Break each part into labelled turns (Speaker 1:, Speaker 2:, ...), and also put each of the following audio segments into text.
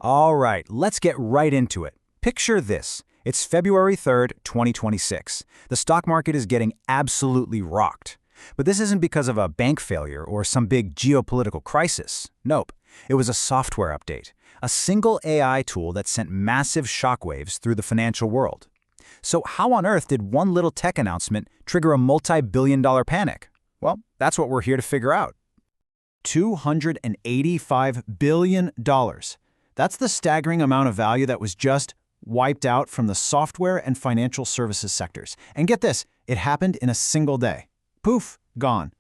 Speaker 1: All right, let's get right into it. Picture this. It's February 3rd, 2026. The stock market is getting absolutely rocked. But this isn't because of a bank failure or some big geopolitical crisis. Nope. It was a software update, a single AI tool that sent massive shockwaves through the financial world. So how on earth did one little tech announcement trigger a multi-billion-dollar panic? Well, that's what we're here to figure out. $285 billion. That's the staggering amount of value that was just wiped out from the software and financial services sectors. And get this, it happened in a single day. Poof, gone.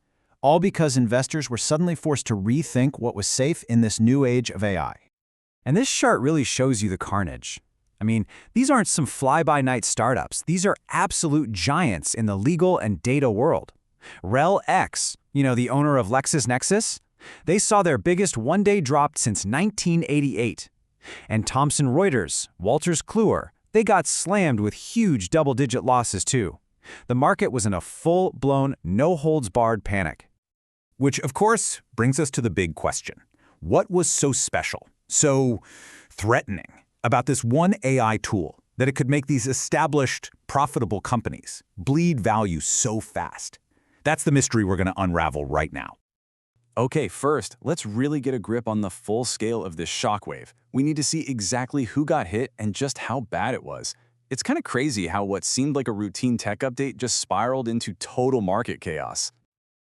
Speaker 1: All because investors were suddenly forced to rethink what was safe in this new age of AI. And this chart really shows you the carnage. I mean, these aren't some fly-by-night startups. These are absolute giants in the legal and data world. RelX, the owner of LexisNexis, they saw their biggest one-day drop since 1988. And Thomson Reuters, Wolters Kluwer, they got slammed with huge double-digit losses too. The market was in a full-blown, no-holds-barred panic. Which, of course, brings us to the big question. What was so special, so threatening about this one AI tool that it could make these established, profitable companies bleed value so fast? That's the mystery we're going to unravel right now.
Speaker 2: Okay, first, let's really get a grip on the full scale of this shockwave. We need to see exactly who got hit and just how bad it was. It's kind of crazy how what seemed like a routine tech update just spiraled into total market chaos.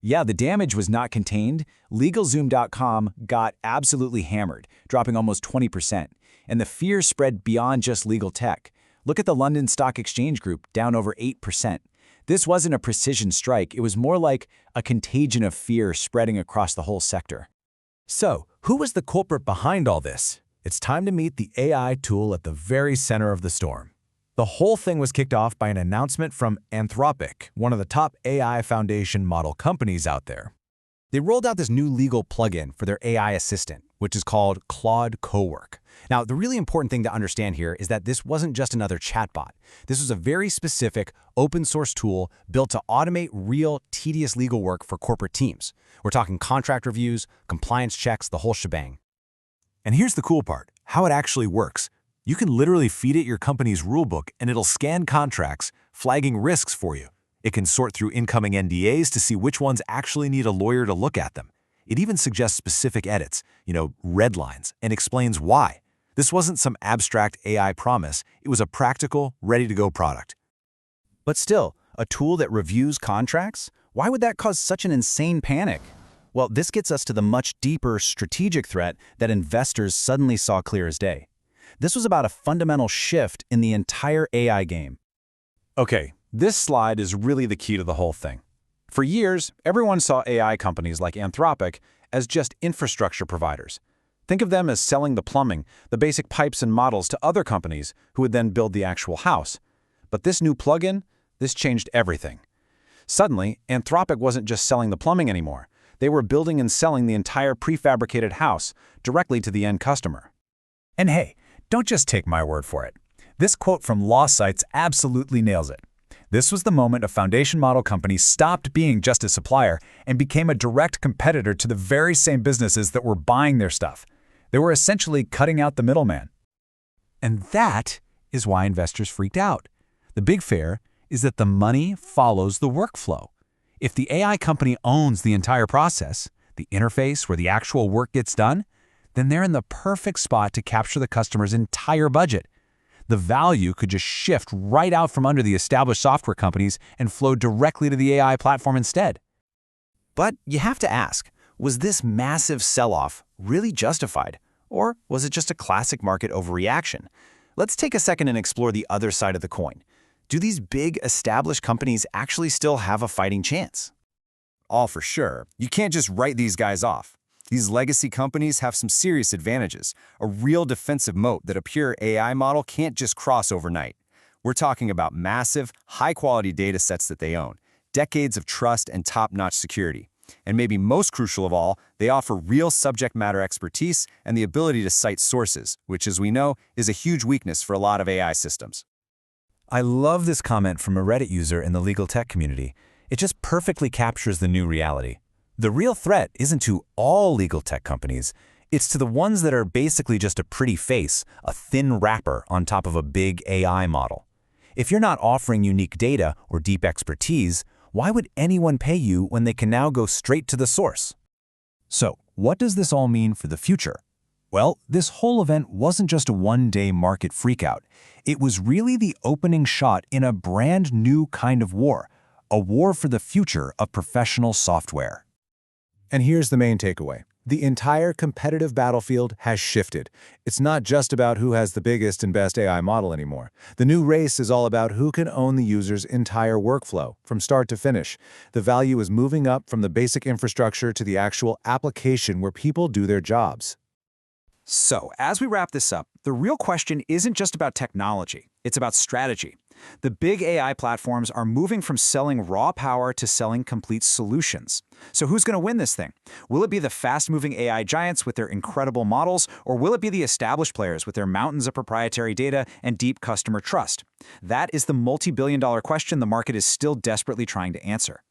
Speaker 1: Yeah, the damage was not contained. LegalZoom.com got absolutely hammered, dropping almost 20%. And the fear spread beyond just legal tech. Look at the London Stock Exchange Group, down over 8%. This wasn't a precision strike, it was more like a contagion of fear spreading across the whole sector.
Speaker 3: So, who was the culprit behind all this? It's time to meet the AI tool at the very center of the storm. The whole thing was kicked off by an announcement from Anthropic, one of the top AI foundation model companies out there. They rolled out this new legal plugin for their AI assistant, which is called Claude Cowork. Now, the really important thing to understand here is that this wasn't just another chatbot. This was a very specific open-source tool built to automate real, tedious legal work for corporate teams. We're talking contract reviews, compliance checks, the whole shebang. And here's the cool part, how it actually works. You can literally feed it your company's rulebook and it'll scan contracts, flagging risks for you. It can sort through incoming NDAs to see which ones actually need a lawyer to look at them. It even suggests specific edits, red lines, and explains why. This wasn't some abstract AI promise, it was a practical, ready-to-go product.
Speaker 1: But still, a tool that reviews contracts? Why would that cause such an insane panic? Well, this gets us to the much deeper strategic threat that investors suddenly saw clear as day. This was about a fundamental shift in the entire AI game.
Speaker 3: Okay, this slide is really the key to the whole thing. For years, everyone saw AI companies like Anthropic as just infrastructure providers. Think of them as selling the plumbing, the basic pipes and models to other companies who would then build the actual house. But this new plugin, this changed everything. Suddenly, Anthropic wasn't just selling the plumbing anymore. They were building and selling the entire prefabricated house directly to the end customer.
Speaker 1: And hey, don't just take my word for it. This quote from Law Sites absolutely nails it. This was the moment a foundation model company stopped being just a supplier and became a direct competitor to the very same businesses that were buying their stuff. They were essentially cutting out the middleman. And that is why investors freaked out. The big fear is that the money follows the workflow. If the AI company owns the entire process, the interface where the actual work gets done, then they're in the perfect spot to capture the customer's entire budget. The value could just shift right out from under the established software companies and flow directly to the AI platform instead. But you have to ask, was this massive sell-off really justified? Or was it just a classic market overreaction? Let's take a second and explore the other side of the coin. Do these big, established companies actually still have a fighting chance?
Speaker 4: All for sure. You can't just write these guys off. These legacy companies have some serious advantages, a real defensive moat that a pure AI model can't just cross overnight. We're talking about massive, high-quality data sets that they own, decades of trust and top-notch security. And maybe most crucial of all, they offer real subject matter expertise and the ability to cite sources, which, as we know, is a huge weakness for a lot of AI systems.
Speaker 3: I love this comment from a Reddit user in the legal tech community. It just perfectly captures the new reality. The real threat isn't to all legal tech companies, It's to the ones that are basically just a pretty face, a thin wrapper on top of a big AI model. If you're not offering unique data or deep expertise, why would anyone pay you when they can now go straight to the source? So, what does this all mean for the future? Well, this whole event wasn't just a one-day market freakout. It was really the opening shot in a brand new kind of war, a war for the future of professional software. And here's the main takeaway. The entire competitive battlefield has shifted. It's not just about who has the biggest and best AI model anymore. The new race is all about who can own the user's entire workflow, from start to finish. The value is moving up from the basic infrastructure to the actual application where people do their jobs.
Speaker 5: So, as we wrap this up, the real question isn't just about technology, it's about strategy. The big AI platforms are moving from selling raw power to selling complete solutions. So who's going to win this thing? Will it be the fast-moving AI giants with their incredible models, or will it be the established players with their mountains of proprietary data and deep customer trust? That is the multi-billion-dollar question the market is still desperately trying to answer.